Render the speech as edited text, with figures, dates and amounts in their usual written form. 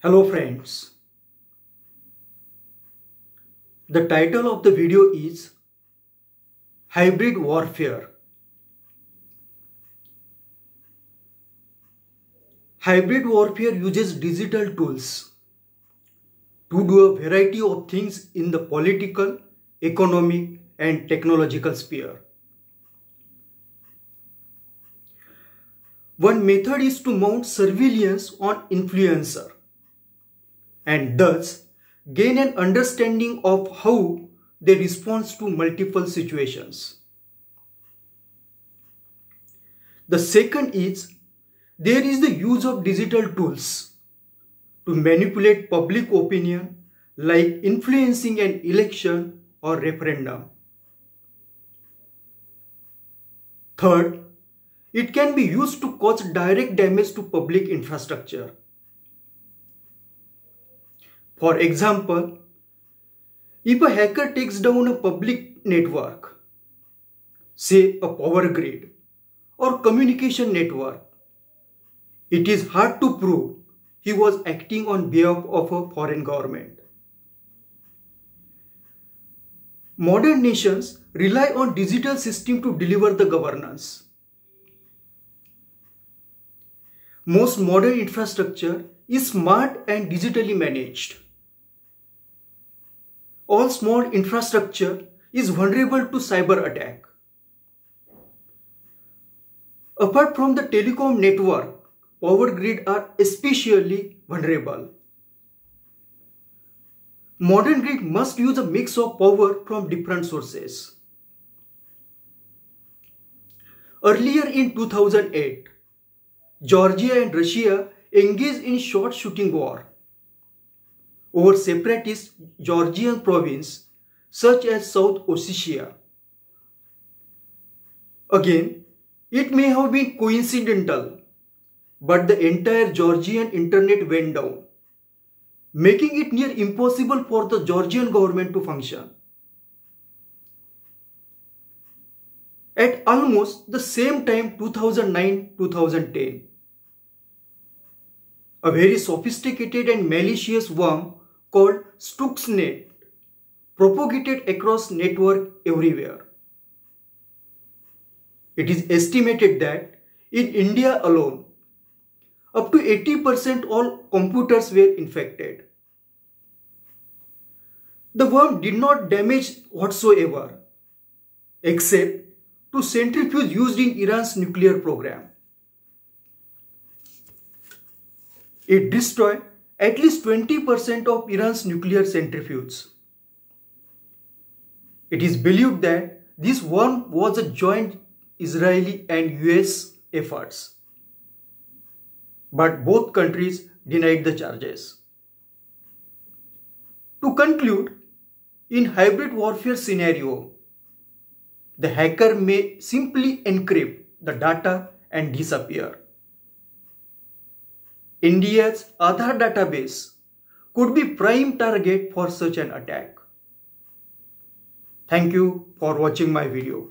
Hello friends, the title of the video is Hybrid Warfare. Hybrid warfare uses digital tools to do a variety of things in the political, economic and technological sphere. One method is to mount surveillance on influencer and thus gain an understanding of how they respond to multiple situations. The second is there is the use of digital tools to manipulate public opinion like influencing an election or referendum. Third, it can be used to cause direct damage to public infrastructure. For example, if a hacker takes down a public network, say a power grid or communication network, it is hard to prove he was acting on behalf of a foreign government. Modern nations rely on digital systems to deliver the governance. Most modern infrastructure is smart and digitally managed. All small infrastructure is vulnerable to cyber attack. Apart from the telecom network, power grid are especially vulnerable. Modern grid must use a mix of power from different sources. Earlier in 2008, Georgia and Russia engaged in short shooting war over separatist Georgian province such as South Ossetia. Again, it may have been coincidental, but the entire Georgian internet went down, making it near impossible for the Georgian government to function. At almost the same time 2009-2010, a very sophisticated and malicious worm called Stuxnet propagated across network everywhere. It is estimated that in India alone, up to 80% all computers were infected. The worm did not damage whatsoever, except to centrifuge used in Iran's nuclear program. It destroyed at least 20% of Iran's nuclear centrifuges. It is believed that this worm was a joint Israeli and US efforts, but both countries denied the charges. To conclude, in hybrid warfare scenario, the hacker may simply encrypt the data and disappear. India's Aadhaar database could be prime target for such an attack. Thank you for watching my video.